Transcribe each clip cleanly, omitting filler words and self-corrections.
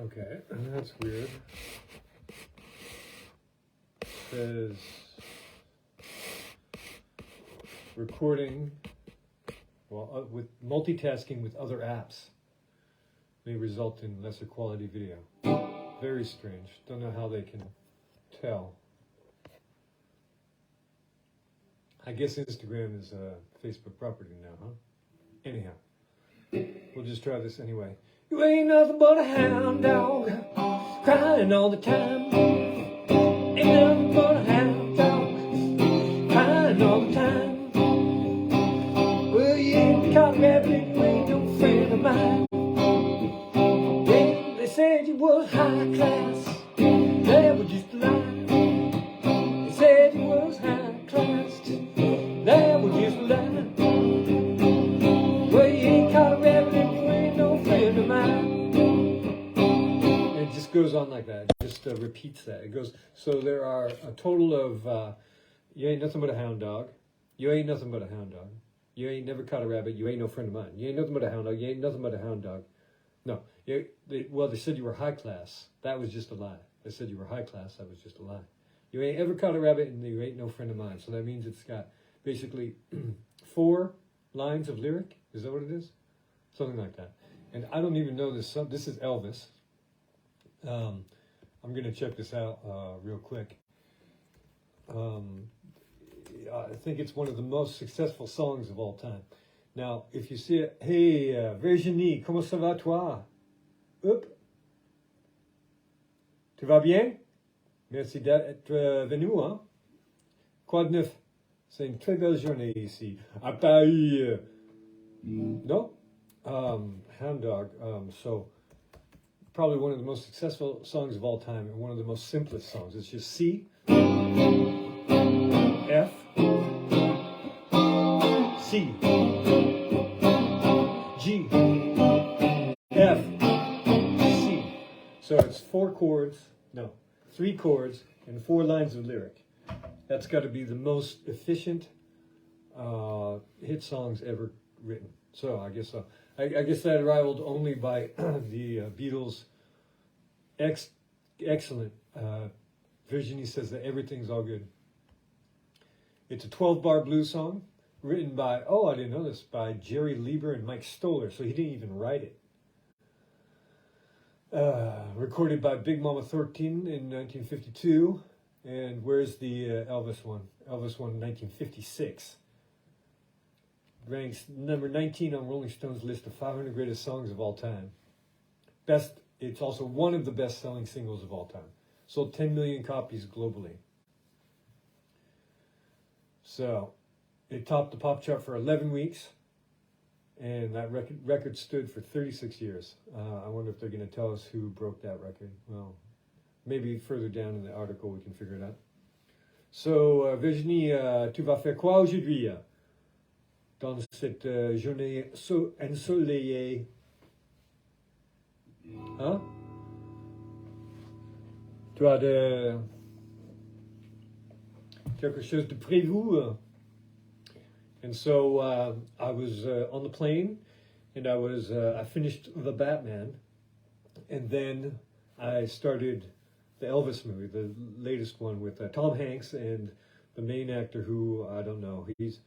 Okay, that's weird. It says recording with multitasking with other apps may result in lesser quality video. Very strange. Don't know how they can tell. I guess Instagram is a Facebook property now, huh? Anyhow, we'll just try this anyway. You ain't nothing but a hound dog, crying all the time. Ain't nothing but a hound dog, crying all the time. Well, you ain't caught rabbit, you ain't no friend of mine. Yeah, they said you was high class, that was just a lie. They said you was high class, that was just a lie. Well, you ain't caught a rabbit, you ain't no friend of mine. It just goes on like that. It just repeats that. It goes. So there are a total of you ain't nothing but a hound dog. You ain't nothing but a hound dog. You ain't never caught a rabbit. You ain't no friend of mine. You ain't nothing but a hound dog. You ain't nothing but a hound dog. No. They said you were high class. That was just a lie. They said you were high class. That was just a lie. You ain't ever caught a rabbit, and you ain't no friend of mine. So that means it's got basically 4 lines of lyric. Is that what it is? Something like that. And I don't even know this. This is Elvis. I'm going to check this out real quick. I think it's one of the most successful songs of all time. Now, if you see it, hey, Virginie, comment ça va toi? Hop. Tu vas bien? Merci d'être venu, hein? Quoi de neuf? C'est une très belle journée ici. À Paris. No? Hound Dog. So, probably one of the most successful songs of all time and one of the most simplest songs. It's just C, F, C, G, F, C. So it's 3 chords and 4 lines of lyric. That's got to be the most efficient hit songs ever written. So I guess so. I guess that rivaled only by the Beatles' excellent. Virginie says that everything's all good. It's a 12-bar blues song written by, I didn't know this, by Jerry Lieber and Mike Stoller, so he didn't even write it. Recorded by Big Mama Thornton in 1952. And where's the Elvis one? Elvis one in 1956. Ranks number 19 on Rolling Stone's list of 500 greatest songs of all time. It's also one of the best-selling singles of all time. Sold 10 million copies globally. So, it topped the pop chart for 11 weeks, and that record stood for 36 years. I wonder if they're going to tell us who broke that record. Well, maybe further down in the article we can figure it out. So, Virginie, tu vas faire quoi aujourd'hui? Dans cette journée ensoleillée. Hein? Tu as quelque chose de prévu? And so I was on the plane, and I finished The Batman, and then I started the Elvis movie, the latest one with Tom Hanks and the main actor who, I don't know, he's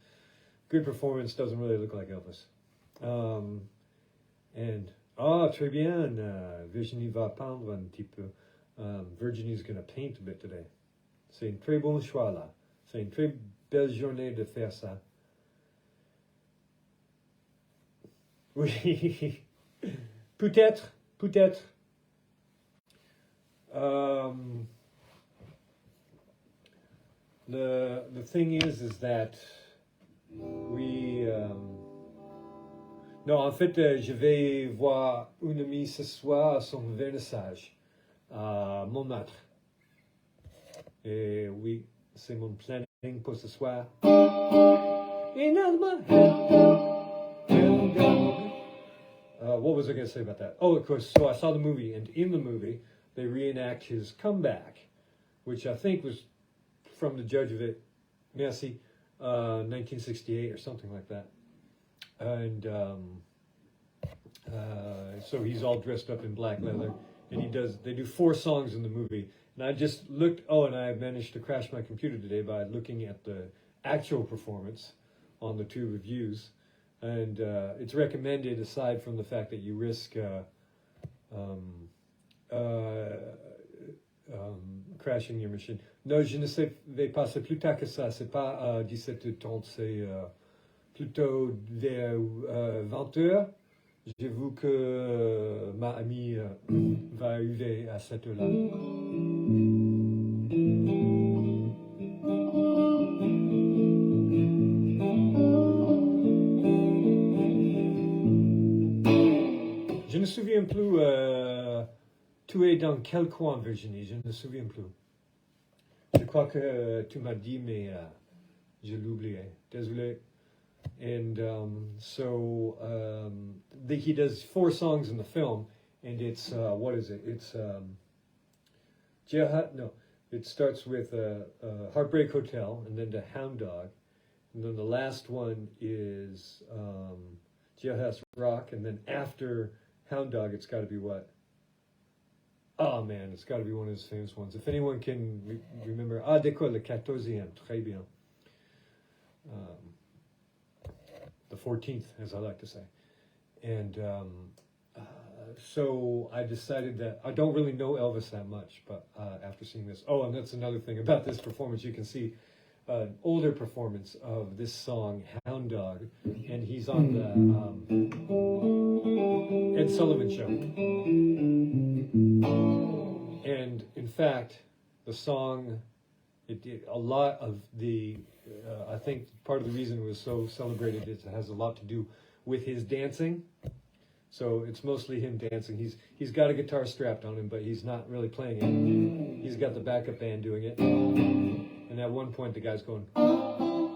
good performance, doesn't really look like Elvis. Très bien, Virginie va peindre un petit peu. Virginie's going to paint a bit today. C'est un très bon choix là. C'est une très belle journée de faire ça. Oui, peut-être. The thing is that non, en fait, je vais voir une amie ce soir à son vernissage à Montmartre. Et oui, c'est mon planning pour ce soir. What was I going to say about that? Oh, of course, so I saw the movie, and in the movie, they reenact his comeback, which I think was from the judge of it, Merci, 1968 or something like that. And so he's all dressed up in black leather, and they do 4 songs in the movie. And I just looked. Oh, and I managed to crash my computer today by looking at the actual performance on the 2 reviews, and it's recommended aside from the fact that you risk crashing your machine. Non, je ne vais pas, c'est plus tard que ça. C'est pas 17h30, c'est plutôt vers 20h. J'ai vu que ma amie va arriver à cette heure-là. Je ne me souviens plus, tu es dans quel coin, Virginie? Je ne me souviens plus. Je crois que tu m'as dit, mais je l'oubliais. Désolé. And he does 4 songs in the film, and it's what is it? It's it starts with Heartbreak Hotel, and then the Hound Dog, and then the last one is Jailhouse Rock, and then after Hound Dog, it's got to be what? Oh man, it's got to be one of his famous ones. If anyone can remember, d'accord, le 14e, très bien. The 14th, as I like to say. And so I decided that I don't really know Elvis that much, but after seeing this, and that's another thing about this performance, you can see an older performance of this song, Hound Dog, and he's on the Ed Sullivan Show. And in fact, the song, it did a lot of the, I think part of the reason it was so celebrated is it has a lot to do with his dancing. So it's mostly him dancing. He's got a guitar strapped on him, but he's not really playing it. He's got the backup band doing it. And at one point the guy's going, no,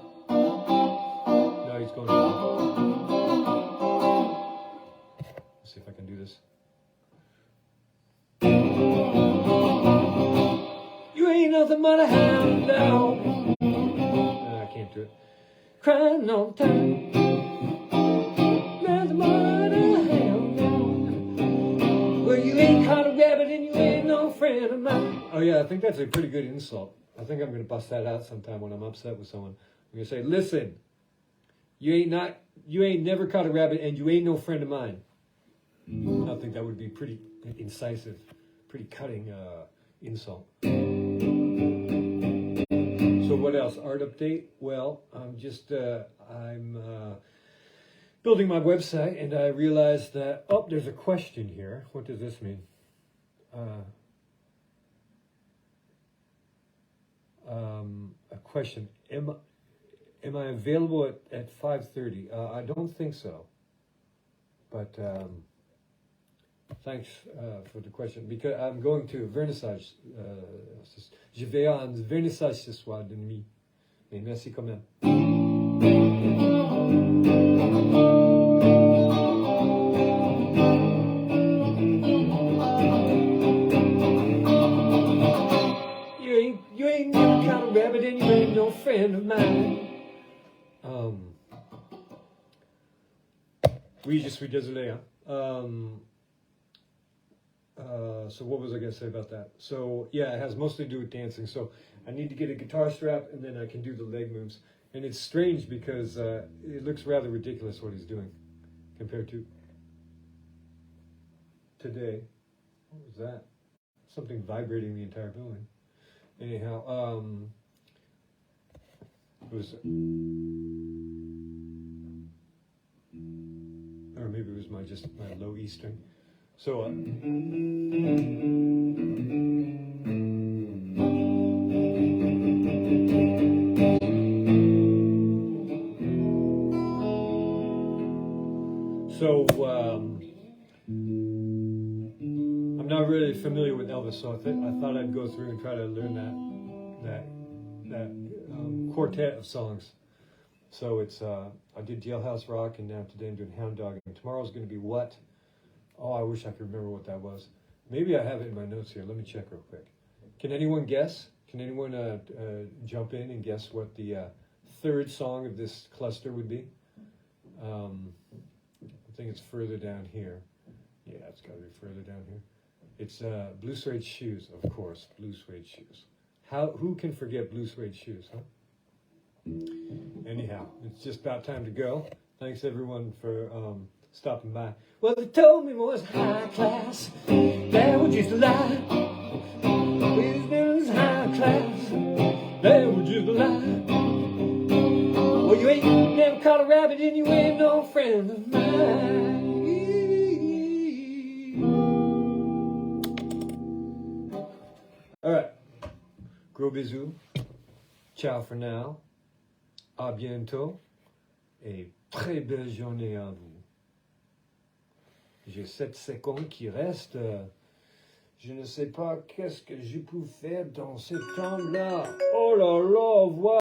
he's going, let's see if I can do this. You ain't nothing but a hound dog. I can't do it. Crying all the time. Nothing but a hound dog. Well, you ain't caught a rabbit and you ain't no friend of mine. Oh yeah, I think that's a pretty good insult. I think I'm going to bust that out sometime when I'm upset with someone. I'm going to say, listen, you ain't never caught a rabbit and you ain't no friend of mine. I think that would be pretty incisive, pretty cutting insult. So what else? Art update? Well, I'm building my website, and I realized that, there's a question here. What does this mean? A question. Am I available at 5:30? I don't think so. But thanks for the question, because I'm going to a vernissage. Je vais à un vernissage ce soir de nuit. Mais merci quand même. You ain't never caught a rabbit and you ain't no friend of mine. Oui, je suis désolé. So what was I going to say about that? So yeah, it has mostly to do with dancing. So I need to get a guitar strap, and then I can do the leg moves. And it's strange because it looks rather ridiculous what he's doing compared to today. What was that? Something vibrating the entire building. Anyhow, it was, or maybe it was my low E string. So, I'm not really familiar with Elvis, so I thought I'd go through and try to learn that quartet of songs. So it's I did Jailhouse Rock, and now today I'm doing Hound Dog, and tomorrow's going to be what? Oh, I wish I could remember what that was. Maybe I have it in my notes here. Let me check real quick. Can anyone guess? Can anyone jump in and guess what the third song of this cluster would be? I think it's further down here. Yeah, it's got to be further down here. It's blue suede shoes, of course, blue suede shoes. Who can forget blue suede shoes, huh? Anyhow, it's just about time to go. Thanks everyone for stopping by. Well, they told me it was high class. That was just a lie. It was high class. That was just a lie. Well, you ain't never caught a rabbit and you ain't no friend of mine. All right. Gros bisous. Ciao for now. À bientôt. Et très belle journée à vous. J'ai 7 secondes qui restent. Je ne sais pas qu'est-ce que je peux faire dans ce temps-là. Oh là là, voilà.